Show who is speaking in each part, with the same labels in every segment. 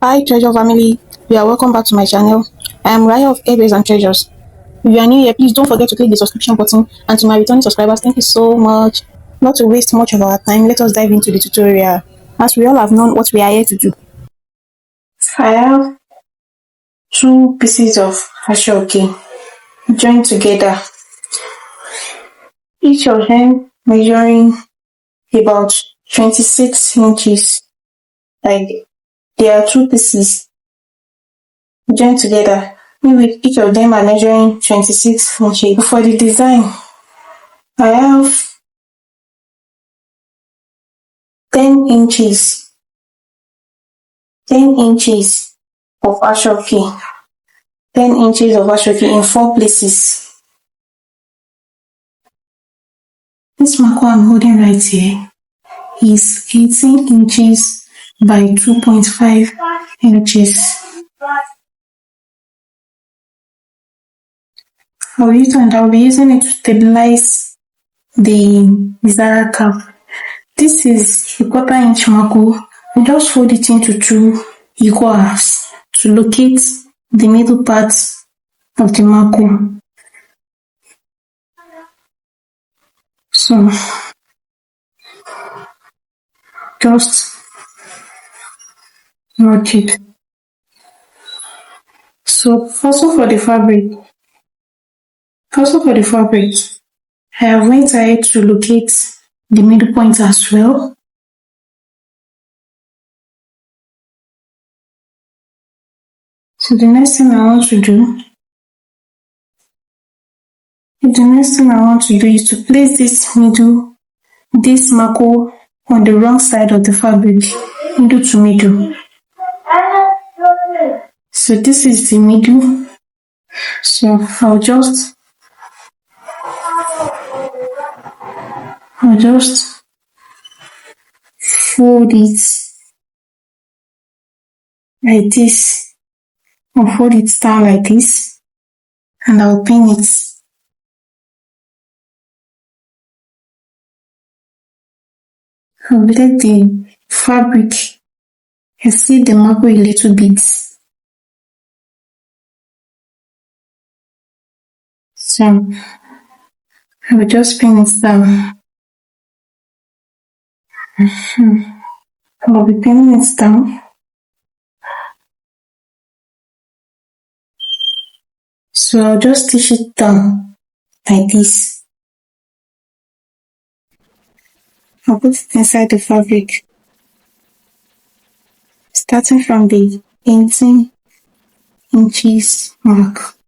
Speaker 1: Hi Treasure family, you are welcome back to my channel. I am Raya of Airways and Treasures. If you are new here, please don't forget to click the subscription button, and to my returning subscribers, thank you so much. Not to waste much of our time, let us dive into the tutorial, as we all have known what we are here to do. I have two pieces of ashoke joined together, each of them measuring about 26 inches. Like, there are two pieces joined together, maybe each of them are measuring 26 inches. For the design, I have 10 inches, 10 inches of ashoke, 10 inches of ashoke in four places. This marker I'm holding right here is 18 inches by 2.5 inches. I'll be using it to stabilize the Zarah cap. This is a quarter-inch marker. We just fold it into two equal halves to locate the middle part of the marker. So, just notch it. So, also for the fabric, I have went ahead to locate the middle point as well. So the next thing I want to do is to place this marker on the wrong side of the fabric, middle to middle. So this is the middle. So I'll just fold it like this. I'll fold it down like this, and I'll pin it. I'll let the fabric exceed the marker a little bit. So I will just pin it down. I'll be pinning it down. So I'll just stitch it down like this. I'll put it inside the fabric, starting from the 18 inches mark.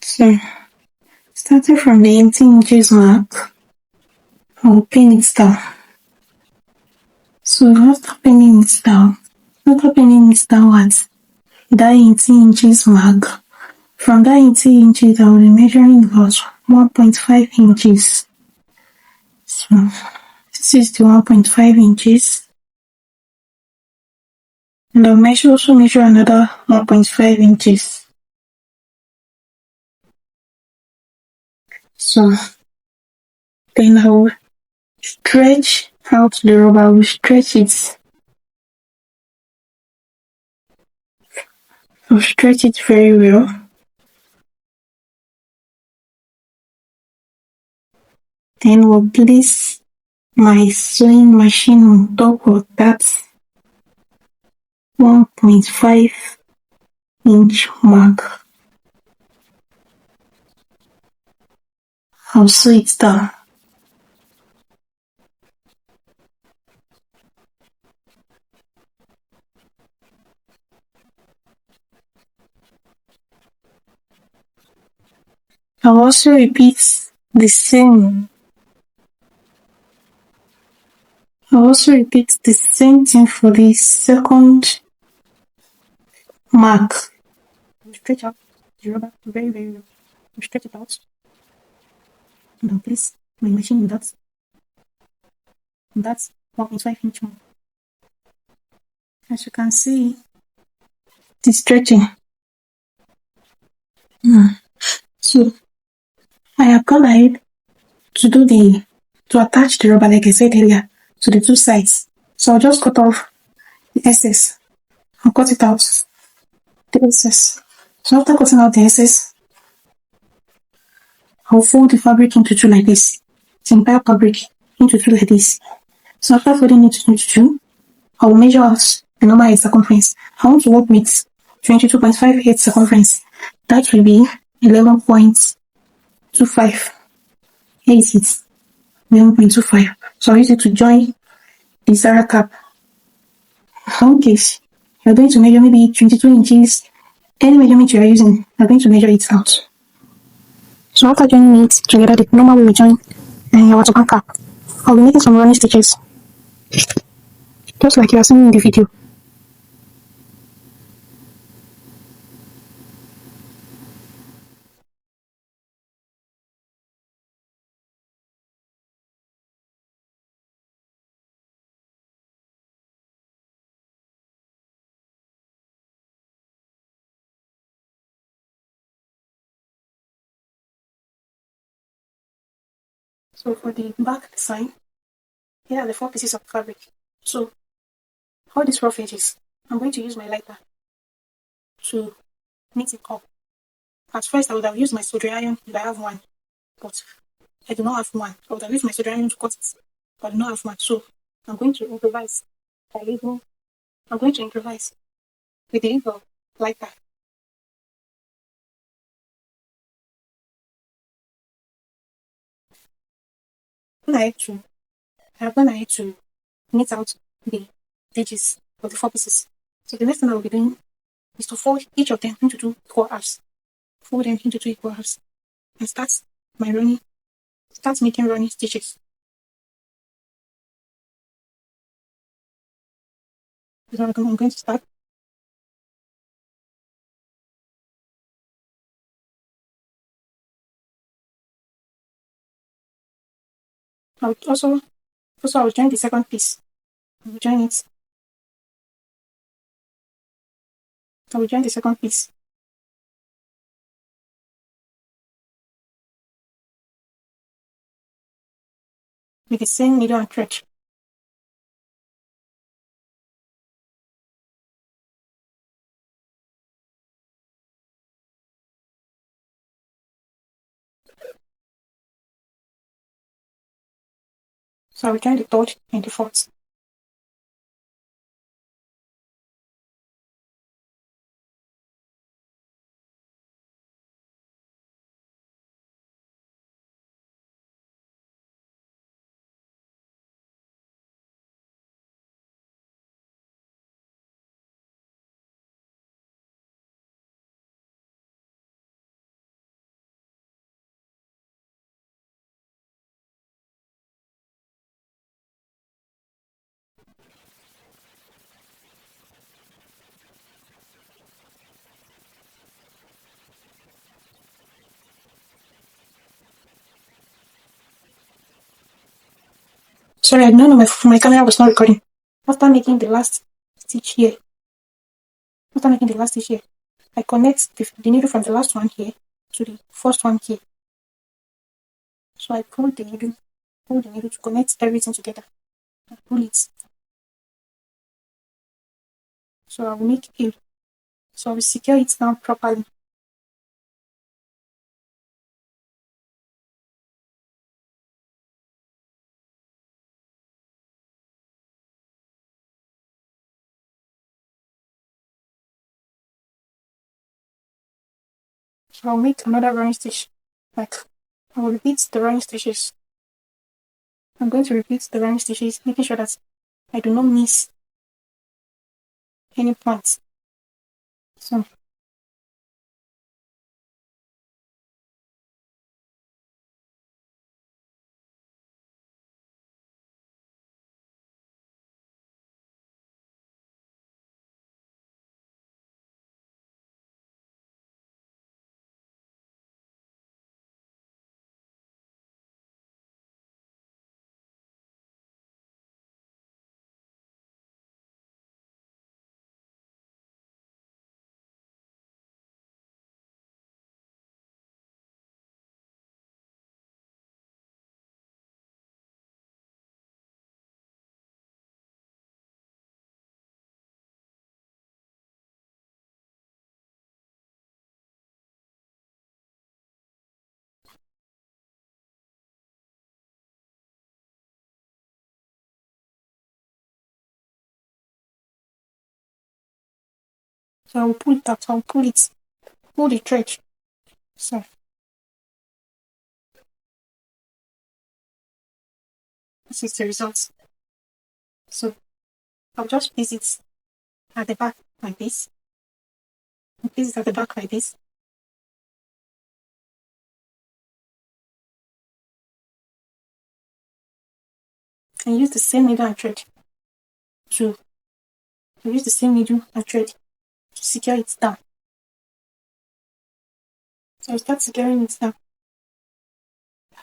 Speaker 1: So, starting from the 18 inches mark, I'll pin it down. So after pinning it downwards, that 18 inches mark, from that 18 inches, I will be measuring about 1.5 inches. So this is the 1.5 inches. And I'll also measure another 1.5 inches. So then I will stretch out the rubber. I will stretch it. I'll stretch it very well. Then we'll place my sewing machine on top of that 1.5 inch mark. I'll sew it down. I'll also repeat the same thing for the second mark. I'll stretch out the rubber very, very well. I'll stretch it out. And I'll place my machine in that 1.5 inch mark. As you can see, it is stretching. So I have gone ahead to attach the rubber, like I said earlier, to the two sides. So I'll just cut off the excess. I'll cut it out, the excess. So after cutting out the excess, I'll fold the fabric into two like this. The entire fabric into two like this. So after folding it into two, I will measure out the normal head circumference. I want to work with 22.5 head circumference. That will be 11.25. Here is it, 11.25. So I'll use it to join the Zarah cap. In one case, you're going to measure maybe 22 inches. Any measurement you are using, you're going to measure it out. So after joining it together, the normal way we join our turban cap, I'll be making some running stitches, just like you are seeing in the video. So for the back design, here are the 4 pieces of fabric. So all these rough edges, I'm going to use my lighter to knit it up. At first, I would have used my soldering iron if I have one, but I do not have one. I would have used my soldering iron to cut it, but I do not have one. So I'm going to improvise by leaving. I'm going to improvise with the help of lighter. I've gone ahead to knit out the edges of the 4 pieces. So the next thing I will be doing is to fold each of them into 2 equal halves. Fold them into 2 equal halves and start making running stitches. So I'm going to start. I would I will join the second piece. I will join it. I will join the second piece with the same needle and thread. So I will join the third and the fourth. Sorry, I didn't know my camera was not recording. After making the last stitch here, I connect the needle from the last one here to the first one here. So I pull the needle to connect everything together. I pull it. So I will so I will secure it down properly. So I'll make another running stitch. Like I will repeat the running stitches. I'm going to repeat the running stitches, making sure that I do not miss any points. So So I will pull it out. I will pull the thread. So this is the result. So I'll just place it at the back like this. And place it at the back like this. And use the same needle and thread to use the same needle and thread to secure it down. So I'll start securing it down.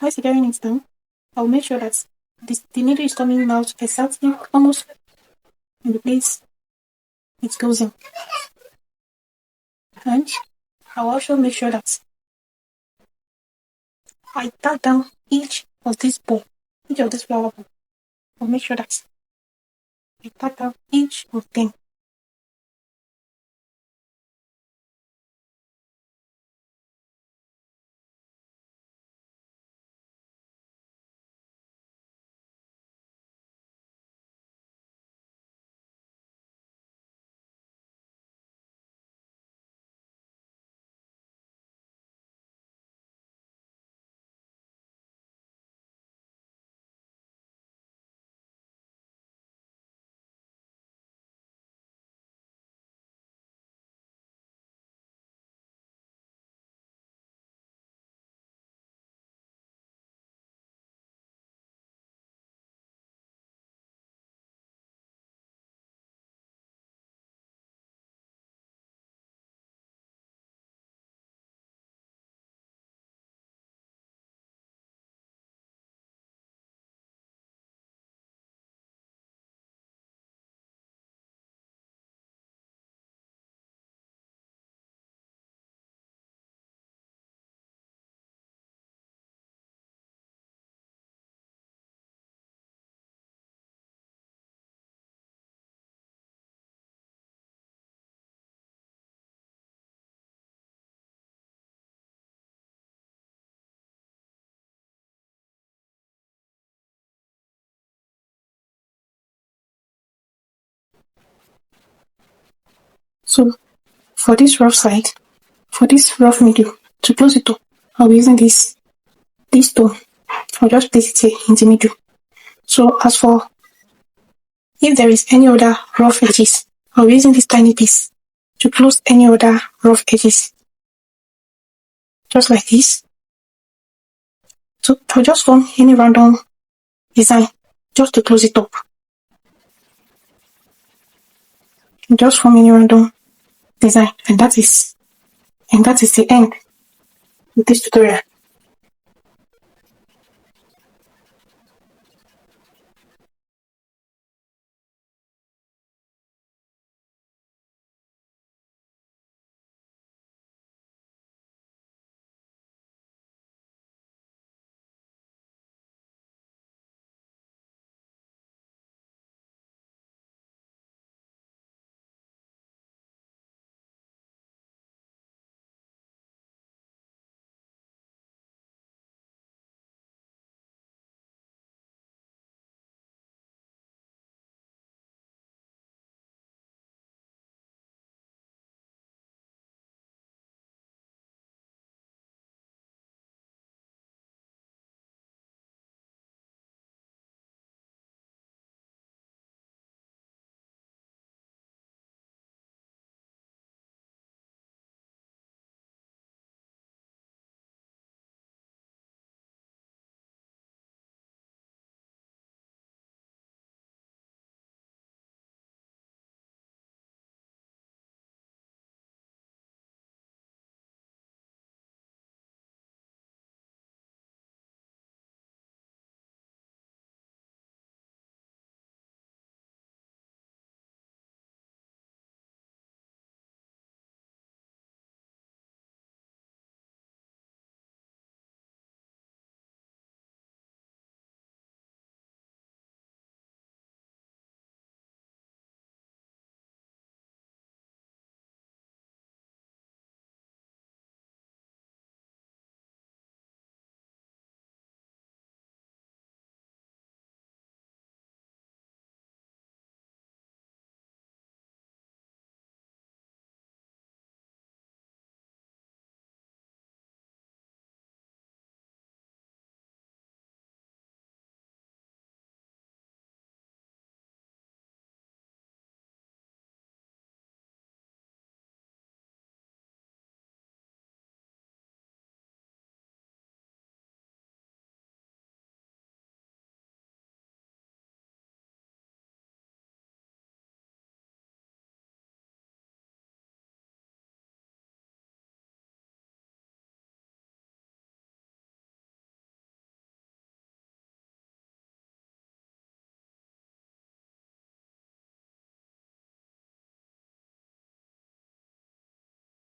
Speaker 1: By securing it down, I'll make sure that the needle is coming out exactly almost in the place it goes in. And I'll also make sure that I tack down each of this flower ball. I'll make sure that I tack down each of them. So for this rough side, for this rough middle, to close it up, I'll be using this tool. I'll just place it here in the middle. So as for if there is any other rough edges, I'll be using this tiny piece to close any other rough edges. Just like this. So I'll just form any random design just to close it up. Just form any random design, and that is the end of this tutorial.